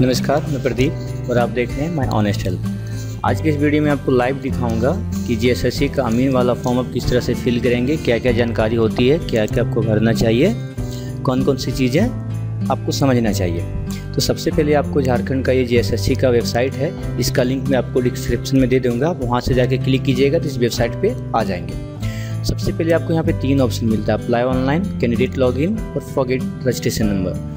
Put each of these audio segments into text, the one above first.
नमस्कार, मैं प्रदीप और आप देख रहे हैं माय ऑनेस्ट हेल्प। आज के इस वीडियो में आपको लाइव दिखाऊंगा कि जीएसएससी का अमीन वाला फॉर्म आप किस तरह से फिल करेंगे, क्या क्या जानकारी होती है, क्या क्या आपको भरना चाहिए, कौन कौन सी चीज़ें आपको समझना चाहिए। तो सबसे पहले आपको झारखंड का ये जीएसएससी का वेबसाइट है, इसका लिंक मैं आपको डिस्क्रिप्शन में दे दूँगा। आप वहाँ से जाके क्लिक कीजिएगा तो इस वेबसाइट पर आ जाएंगे। सबसे पहले आपको यहाँ पे 3 ऑप्शन मिलता है, अप्लाई ऑनलाइन, कैंडिडेट लॉगिन और फॉरगेट रजिस्ट्रेशन नंबर।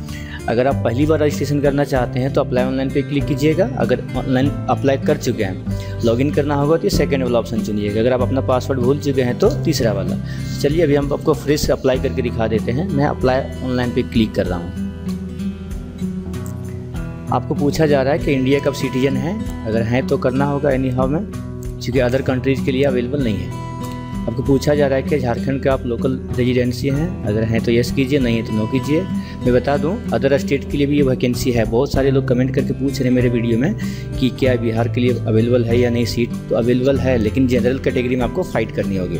अगर आप पहली बार रजिस्ट्रेशन करना चाहते हैं तो अप्लाई ऑनलाइन पे क्लिक कीजिएगा। अगर ऑनलाइन अप्लाई कर चुके हैं, लॉगिन करना होगा तो सेकंड वाला ऑप्शन चुनिएगा। अगर आप अपना पासवर्ड भूल चुके हैं तो तीसरा वाला। चलिए अभी हम आपको फ्रेश अप्लाई करके दिखा देते हैं। मैं अप्लाई ऑनलाइन पे क्लिक कर रहा हूँ। आपको पूछा जा रहा है कि इंडिया का सिटीजन है, अगर हैं तो करना होगा एनी हाउ में, क्योंकि अदर कंट्रीज़ के लिए अवेलेबल नहीं है। आपको पूछा जा रहा है कि झारखंड का आप लोकल रेजिडेंसी हैं, अगर हैं तो यस कीजिए, नहीं है तो नो कीजिए। मैं बता दूं अदर स्टेट के लिए भी ये वैकेंसी है। बहुत सारे लोग कमेंट करके पूछ रहे हैं मेरे वीडियो में कि क्या बिहार के लिए अवेलेबल है या नहीं सीट। तो अवेलेबल है, लेकिन जनरल कैटेगरी में आपको फ़ाइट करनी होगी।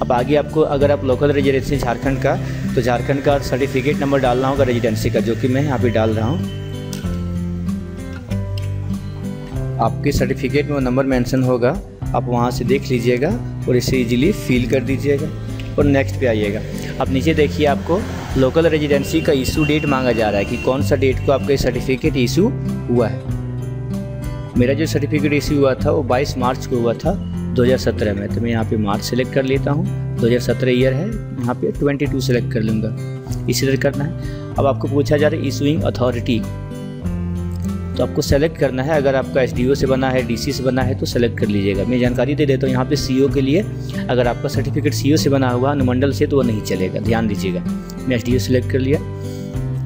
अब आगे आपको, अगर आप लोकल रेजिडेंसी झारखंड का, तो झारखंड का सर्टिफिकेट नंबर डालना होगा रेजिडेंसी का, जो कि मैं यहाँ पर डाल रहा हूँ। आपके सर्टिफिकेट में वो नंबर मेंशन होगा, आप वहाँ से देख लीजिएगा और इसे इजीली फिल कर दीजिएगा और नेक्स्ट पे आइएगा। अब नीचे देखिए, आपको लोकल रेजिडेंसी का इशू डेट मांगा जा रहा है कि कौन सा डेट को आपका सर्टिफिकेट इशू हुआ है। मेरा जो सर्टिफिकेट इशू हुआ था वो 22 मार्च को हुआ था 2017 में। तो मैं यहाँ पे मार्च सेलेक्ट कर लेता हूँ, 2017 ईयर है, यहाँ पे 22 सेलेक्ट कर लूँगा। इसी तरह करना है। अब आपको पूछा जा रहा है इशूइंग अथॉरिटी, तो आपको सेलेक्ट करना है। अगर आपका एसडीओ से बना है, डीसी से बना है तो सेलेक्ट कर लीजिएगा। मैं जानकारी दे देता हूँ यहाँ पे सीओ के लिए, अगर आपका सर्टिफिकेट सीओ से बना हुआ अनुमंडल से तो वो नहीं चलेगा, ध्यान दीजिएगा। मैं एसडीओ सेलेक्ट कर लिया।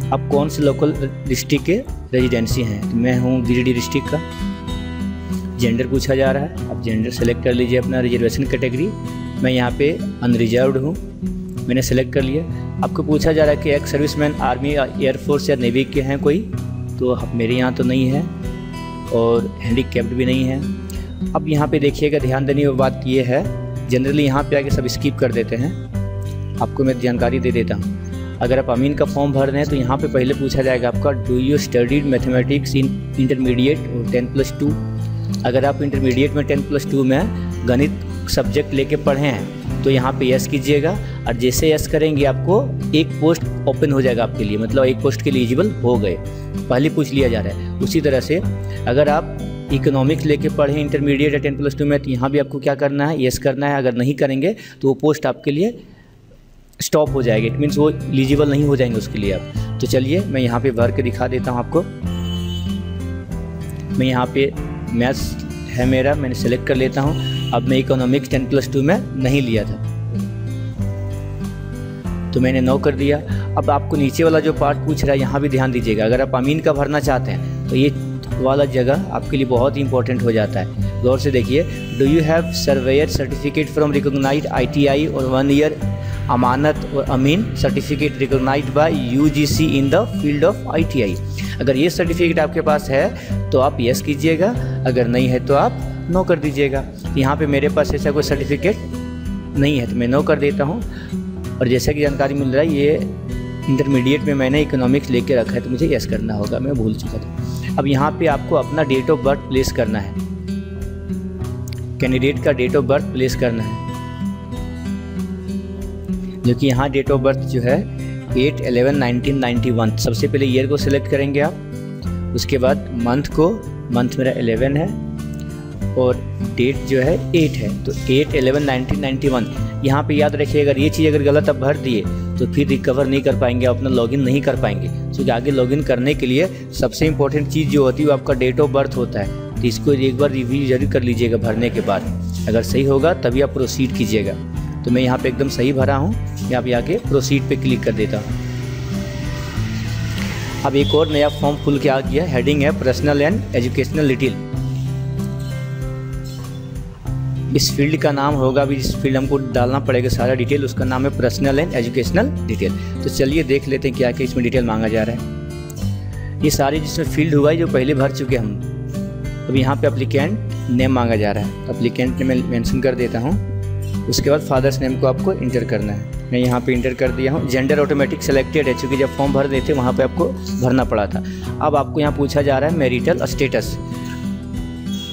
अब कौन से लोकल डिस्ट्रिक्ट के रेजिडेंसी हैं, तो मैं हूँ गिरिडीह डिस्ट्रिक्ट का। जेंडर पूछा जा रहा है, आप जेंडर सेलेक्ट कर लीजिए अपना रिजर्वेशन कैटेगरी। मैं यहाँ पे अनरिजर्व्ड हूँ, मैंने सेलेक्ट कर लिया। आपको पूछा जा रहा है कि एक्स सर्विसमैन आर्मी, एयरफोर्स या नेवी के हैं कोई, तो मेरे यहाँ तो नहीं है, और हैंडीकैप्ड भी नहीं है। अब यहाँ पे देखिएगा, ध्यान देने की बात ये है, जनरली यहाँ पे आके सब स्किप कर देते हैं। आपको मैं जानकारी दे देता हूँ। अगर आप अमीन का फॉर्म भर रहे हैं तो यहाँ पे पहले पूछा जाएगा आपका do you studied mathematics in intermediate और 10+2। अगर आप इंटरमीडिएट में 10+2 में गणित सब्जेक्ट लेके पढ़े हैं तो यहाँ पे यस कीजिएगा। और जैसे यस करेंगे आपको एक पोस्ट ओपन हो जाएगा आपके लिए, मतलब एक पोस्ट के लिए एलिजिबल हो गए, पहले पूछ लिया जा रहा है। उसी तरह से अगर आप इकोनॉमिक्स लेके पढ़े इंटरमीडिएट या 10+2 में, तो यहाँ भी आपको क्या करना है, यस करना है। अगर नहीं करेंगे तो वो पोस्ट आपके लिए स्टॉप हो जाएगी, इट मीन्स वो एलिजिबल नहीं हो जाएंगे उसके लिए आप। तो चलिए मैं यहाँ पे भर के दिखा देता हूँ आपको। मैं यहाँ पे मैथ्स है मेरा, मैंने सेलेक्ट कर लेता हूँ। अब मैं इकोनॉमिक्स 10+2 में नहीं लिया था तो मैंने नो कर दिया। अब आपको नीचे वाला जो पार्ट पूछ रहा है यहाँ भी ध्यान दीजिएगा। अगर आप अमीन का भरना चाहते हैं तो ये वाला जगह आपके लिए बहुत ही इंपॉर्टेंट हो जाता है। गौर से देखिए, do you have surveyor certificate from recognized ITI और 1 ईयर अमानत और अमीन certificate recognized by UGC in the field of ITI। अगर ये सर्टिफिकेट आपके पास है तो आप यस कीजिएगा, अगर नहीं है तो आप नो कर दीजिएगा। यहाँ पे मेरे पास ऐसा कोई सर्टिफिकेट नहीं है तो मैं नो कर देता हूँ। और जैसा कि जानकारी मिल रहा है, ये इंटरमीडिएट में मैंने इकोनॉमिक्स लेके रखा है तो मुझे यस करना होगा, मैं भूल चुका था। अब यहाँ पे आपको अपना डेट ऑफ बर्थ प्लेस करना है, कैंडिडेट का डेट ऑफ बर्थ प्लेस करना है, जो कि यहाँ डेट ऑफ बर्थ जो है 8/11/1991। सबसे पहले ईयर को सिलेक्ट करेंगे आप, उसके बाद मंथ मेरा 11 है और डेट जो है 8 है, तो 8/11/1991। यहाँ पे याद रखिए, अगर ये चीज़ अगर गलत आप भर दिए तो फिर रिकवर नहीं कर पाएंगे, अपना लॉगिन नहीं कर पाएंगे। क्योंकि आगे लॉगिन करने के लिए सबसे इंपॉर्टेंट चीज़ जो होती है वो आपका डेट ऑफ बर्थ होता है। तो इसको एक बार रिव्यू जरूर कर लीजिएगा भरने के बाद। अगर सही होगा तभी आप प्रोसीड कीजिएगा। तो मैं यहाँ पे एकदम सही भरा हूँ, यहाँ पे आके प्रोसीड पे क्लिक कर देता हूँ। अब एक और नया फॉर्म खुल के आ गया, हेडिंग है पर्सनल एंड एजुकेशनल डिटेल। इस फील्ड का नाम होगा, अभी इस फील्ड हमको डालना पड़ेगा सारा डिटेल, उसका नाम है पर्सनल एंड एजुकेशनल डिटेल। तो चलिए देख लेते हैं क्या क्या इसमें डिटेल मांगा जा रहा है। ये सारे जिसमें फील्ड हुआ है जो पहले भर चुके हम। अब यहाँ पे एप्लीकेंट नेम मांगा जा रहा है, एप्लीकेंट ने मैं मेंशन कर देता हूँ। उसके बाद फादर्स नेम को आपको इंटर करना है। मैं यहाँ पे इंटर कर दिया हूँ। जेंडर ऑटोमेटिक सेलेक्टेड है, चूँकि जब फॉर्म भर देते वहाँ पे आपको भरना पड़ा था। अब आपको यहाँ पूछा जा रहा है मैरिटल स्टेटस।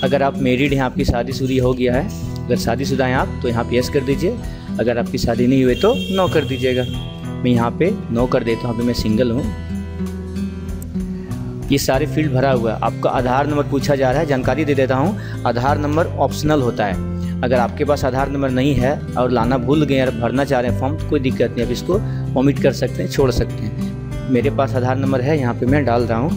अगर आप मैरिड हैं, आपकी शादीशुदा हो गया है, अगर शादीशुदा हैं आप तो यहाँ पे यस कर दीजिए, अगर आपकी शादी नहीं हुई तो नो कर दीजिएगा। मैं यहाँ पे नो कर देता हूँ, अभी मैं सिंगल हूँ। ये सारे फील्ड भरा हुआ है। आपका आधार नंबर पूछा जा रहा है, जानकारी दे देता हूँ। आधार नंबर ऑप्शनल होता है। अगर आपके पास आधार नंबर नहीं है और लाना भूल गए और भरना चाह रहे हैं फॉर्म तो कोई दिक्कत नहीं, आप इसको ओमिट कर सकते हैं, छोड़ सकते हैं। मेरे पास आधार नंबर है, यहाँ पे मैं डाल रहा हूँ।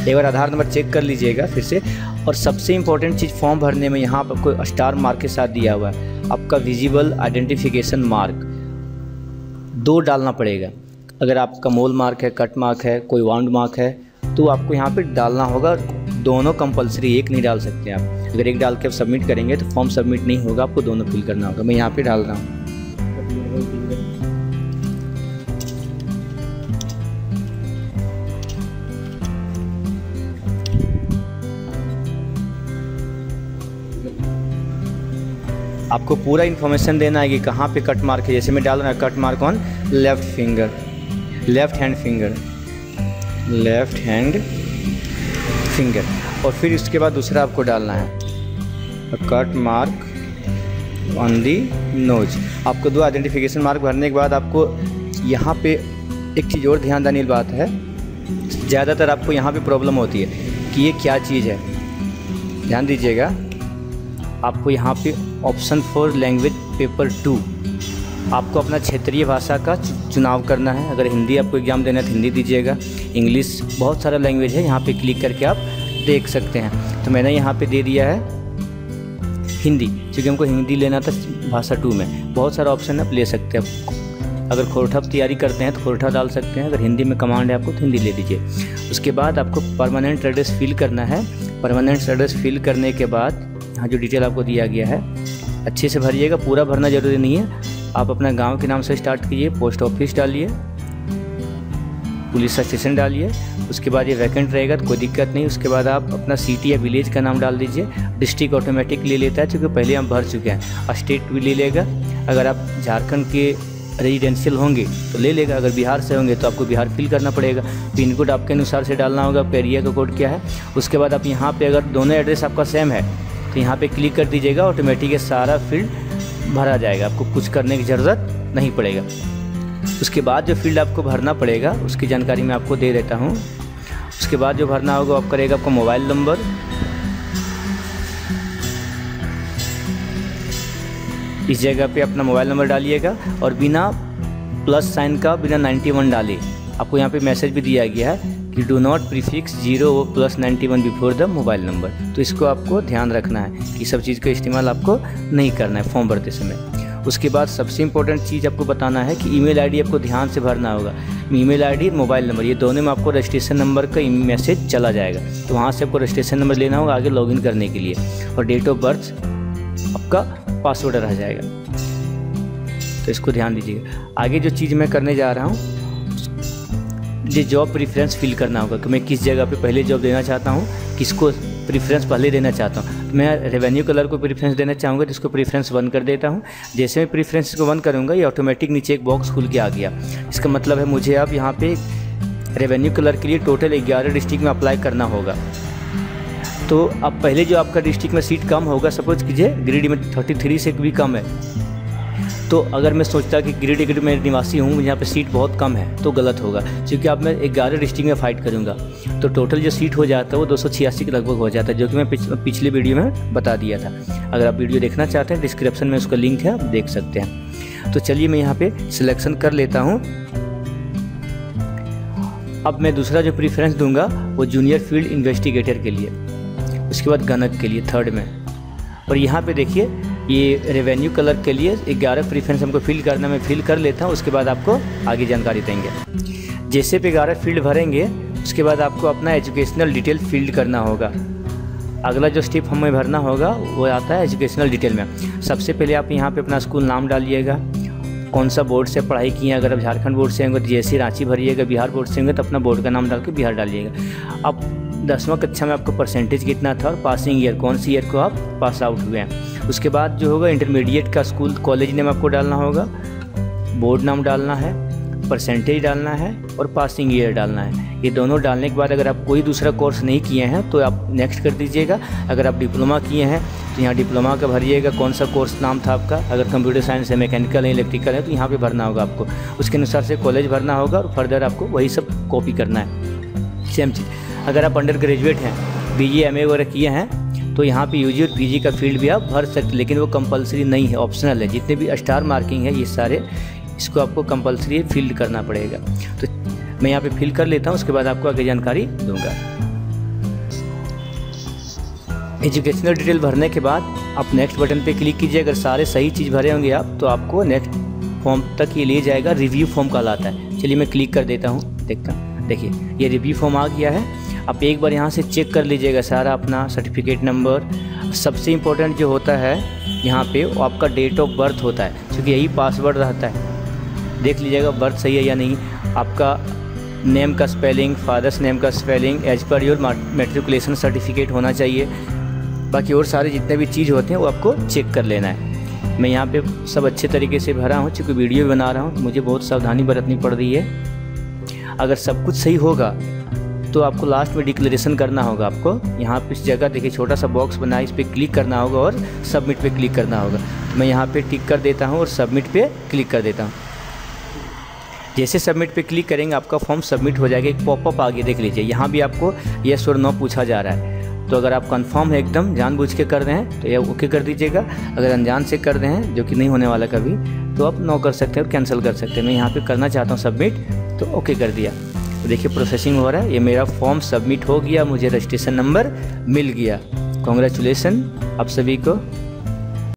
एक बार आधार नंबर चेक कर लीजिएगा फिर से। और सबसे इम्पोर्टेंट चीज़ फॉर्म भरने में यहाँ पर आपको स्टार मार्क के साथ दिया हुआ है, आपका विजिबल आइडेंटिफिकेशन मार्क 2 डालना पड़ेगा। अगर आपका मोल मार्क है, कट मार्क है, कोई वाउंड मार्क है तो आपको यहाँ पे डालना होगा। दोनों कंपलसरी, एक नहीं डाल सकते आप। अगर एक डाल के आप सबमिट करेंगे तो फॉर्म सबमिट नहीं होगा, आपको दोनों फिल करना होगा। मैं यहाँ पे डाल रहा हूँ। आपको पूरा इन्फॉर्मेशन देना है कि कहाँ पे कट मार्क है। जैसे मैं डाल रहा हूँ cut mark on left finger, left hand finger, left hand finger. और फिर इसके बाद दूसरा आपको डालना है cut mark on the nose. आपको 2 आइडेंटिफिकेशन मार्क भरने के बाद आपको यहाँ पे एक चीज़ और ध्यान देने की बात है, ज़्यादातर आपको यहाँ पे प्रॉब्लम होती है कि ये क्या चीज़ है। ध्यान दीजिएगा, आपको यहाँ पे ऑप्शन फॉर लैंग्वेज पेपर 2 आपको अपना क्षेत्रीय भाषा का चुनाव करना है। अगर हिंदी आपको एग्ज़ाम देना है तो हिंदी दीजिएगा, इंग्लिश, बहुत सारा लैंग्वेज है, यहाँ पे क्लिक करके आप देख सकते हैं। तो मैंने यहाँ पे दे दिया है हिंदी, क्योंकि हमको हिंदी लेना था भाषा 2 में। बहुत सारा ऑप्शन आप ले सकते हैं। अगर खोरठा तैयारी करते हैं तो खोरठा डाल सकते हैं, अगर हिंदी में कमांड है आपको तो हिंदी ले लीजिए। उसके बाद आपको परमानेंट एड्रेस फिल करना है। परमानेंट एड्रेस फिल करने के बाद यहाँ जो डिटेल आपको दिया गया है अच्छे से भरिएगा, पूरा भरना ज़रूरी नहीं है। आप अपना गांव के नाम से स्टार्ट कीजिए, पोस्ट ऑफिस डालिए, पुलिस स्टेशन डालिए। उसके बाद ये वैकेंट रहेगा तो कोई दिक्कत नहीं। उसके बाद आप अपना सिटी या विलेज का नाम डाल दीजिए। डिस्ट्रिक्ट ऑटोमेटिक ले लेता है क्योंकि पहले हम भर चुके हैं। स्टेट भी ले लेगा, अगर आप झारखंड के रेजिडेंशियल होंगे तो ले लेगा, अगर बिहार से होंगे तो आपको बिहार फिल करना पड़ेगा। पिन कोड आपके अनुसार से डालना होगा, आपका एरिया का कोड क्या है। उसके बाद आप यहाँ पे अगर दोनों एड्रेस आपका सेम है तो यहाँ पे क्लिक कर दीजिएगा, ऑटोमेटिक सारा फील्ड भरा जाएगा, आपको कुछ करने की ज़रूरत नहीं पड़ेगा। उसके बाद जो फील्ड आपको भरना पड़ेगा उसकी जानकारी मैं आपको दे देता हूँ। उसके बाद जो भरना होगा आप करेगा आपका मोबाइल नंबर, इस जगह पे अपना मोबाइल नंबर डालिएगा और बिना प्लस साइन का, बिना 91 डाले। आपको यहाँ पे मैसेज भी दिया गया है कि do not prefix 0 + 91 before the mobile number. तो इसको आपको ध्यान रखना है कि सब चीज़ का इस्तेमाल आपको नहीं करना है फॉर्म भरते समय। उसके बाद सबसे इम्पोर्टेंट चीज़ आपको बताना है कि ईमेल आईडी आपको ध्यान से भरना होगा। ईमेल आईडी, मोबाइल नंबर, ये दोनों में आपको रजिस्ट्रेशन नंबर का मैसेज चला जाएगा, तो वहाँ से आपको रजिस्ट्रेशन नंबर लेना होगा आगे लॉगिन करने के लिए। और डेट ऑफ बर्थ आपका पासवर्ड रह जाएगा, तो इसको ध्यान दीजिएगा। आगे जो चीज़ मैं करने जा रहा हूँ, ये जॉब प्रेफरेंस फिल करना होगा कि मैं किस जगह पे पहले जॉब देना चाहता हूँ, किसको प्रेफरेंस पहले देना चाहता हूँ। मैं रेवेन्यू कलर को प्रेफरेंस देना चाहूँगा तो इसको प्रेफरेंस 1 कर देता हूँ। जैसे मैं प्रेफरेंस को 1 करूँगा ये ऑटोमेटिक नीचे एक बॉक्स खुल के आ गया। इसका मतलब है मुझे अब यहाँ पे रेवेन्यू कलर के लिए टोटल 11 डिस्ट्रिक्ट में अप्लाई करना होगा। तो अब पहले जो आपका डिस्ट्रिक्ट में सीट कम होगा, सपोज कीजिए गिरिडीह में 33 से भी कम है, तो अगर मैं सोचता कि गिरिडीह में निवासी हूँ, यहाँ पे सीट बहुत कम है, तो गलत होगा, क्योंकि अब मैं 11 डिस्ट्रिक्ट में फाइट करूँगा तो टोटल जो सीट हो जाता है वो 286 के लगभग हो जाता है, जो कि मैं पिछले वीडियो में बता दिया था। अगर आप वीडियो देखना चाहते हैं डिस्क्रिप्शन में उसका लिंक है, आप देख सकते हैं। तो चलिए मैं यहाँ पे सिलेक्शन कर लेता हूँ। अब मैं दूसरा जो प्रीफरेंस दूंगा वो जूनियर फील्ड इन्वेस्टिगेटर के लिए, उसके बाद गणक के लिए 3rd में। और यहाँ पे देखिए ये रेवेन्यू कलर के लिए 11 प्रीफरेंस हमको फिल करना, मैं फिल कर लेता हूँ। उसके बाद आपको आगे जानकारी देंगे। जैसे पे 11 फील्ड भरेंगे उसके बाद आपको अपना एजुकेशनल डिटेल फील्ड करना होगा। अगला जो स्टेप हमें भरना होगा वो आता है एजुकेशनल डिटेल में। सबसे पहले आप यहाँ पे अपना स्कूल नाम डालिएगा, कौन सा बोर्ड से पढ़ाई किए। अगर आप झारखंड बोर्ड से होंगे तो जैसे रांची भरिएगा, बिहार बोर्ड से होंगे तो अपना बोर्ड का नाम डाल के बिहार डालिएगा। अब 10वां कक्षा में आपका परसेंटेज कितना था और पासिंग ईयर कौन सी ईयर को आप पास आउट हुए हैं। उसके बाद जो होगा इंटरमीडिएट का स्कूल कॉलेज नेम आपको डालना होगा, बोर्ड नाम डालना है, परसेंटेज डालना है और पासिंग ईयर डालना है। ये दोनों डालने के बाद अगर आप कोई दूसरा कोर्स नहीं किए हैं तो आप नेक्स्ट कर दीजिएगा। अगर आप डिप्लोमा किए हैं तो यहाँ डिप्लोमा का भरिएगा, कौन सा कोर्स नाम था आपका। अगर कंप्यूटर साइंस है, मैकेनिकल है, इलेक्ट्रिकल है तो यहाँ पे भरना होगा आपको। उसके अनुसार से कॉलेज भरना होगा और फर्दर आपको वही सब कॉपी करना है। सेम चीज़ अगर आप अंडर ग्रेजुएट हैं, BA MA वगैरह किए हैं तो यहाँ पे UG और PG का फील्ड भी आप भर सकते, लेकिन वो कंपलसरी नहीं है, ऑप्शनल है। जितने भी स्टार मार्किंग है ये सारे, इसको आपको कंपलसरी फील्ड करना पड़ेगा। तो मैं यहाँ पे फिल कर लेता हूँ, उसके बाद आपको आगे जानकारी दूंगा। एजुकेशनल डिटेल भरने के बाद आप नेक्स्ट बटन पे क्लिक कीजिए। अगर सारे सही चीज़ भरे होंगे आप तो आपको नेक्स्ट फॉर्म तक ये ले जाएगा, रिव्यू फॉर्म कहलाता है। चलिए मैं क्लिक कर देता हूँ, देखता हूँ। देखिए ये रिव्यू फॉर्म आ गया है। आप एक बार यहाँ से चेक कर लीजिएगा सारा अपना सर्टिफिकेट नंबर। सबसे इम्पोर्टेंट जो होता है यहाँ पे वो आपका डेट ऑफ बर्थ होता है, क्योंकि यही पासवर्ड रहता है। देख लीजिएगा बर्थ सही है या नहीं। आपका नेम का स्पेलिंग, फादर्स नेम का spelling as per your matriculation certificate होना चाहिए। बाकी और सारे जितने भी चीज़ होते हैं वो आपको चेक कर लेना है। मैं यहाँ पे सब अच्छे तरीके से भरा हूँ, चूँकि वीडियो भी बना रहा हूँ, मुझे बहुत सावधानी बरतनी पड़ रही है। अगर सब कुछ सही होगा तो आपको लास्ट में डिक्लेरेशन करना होगा। आपको यहाँ पे इस जगह देखिए छोटा सा बॉक्स बना है, इस पर क्लिक करना होगा और सबमिट पे क्लिक करना होगा। मैं यहाँ पे टिक कर देता हूँ और सबमिट पे क्लिक कर देता हूँ। जैसे सबमिट पे क्लिक करेंगे आपका फॉर्म सबमिट हो जाएगा। एक पॉपअप आ गया, देख लीजिए। यहाँ भी आपको येस और नो पूछा जा रहा है। तो अगर आप कंफर्म है एकदम जानबूझ के कर रहे हैं तो ये ओके कर दीजिएगा। अगर अनजान से कर रहे हैं, जो कि नहीं होने वाला कभी, तो आप नो कर सकते हैं और कैंसिल कर सकते हैं। मैं यहाँ पे करना चाहता हूँ सबमिट, तो ओके कर दिया। तो देखिए प्रोसेसिंग हो रहा है। ये मेरा फॉर्म सबमिट हो गया, मुझे रजिस्ट्रेशन नंबर मिल गया। कॉन्ग्रेचुलेसन आप सभी को।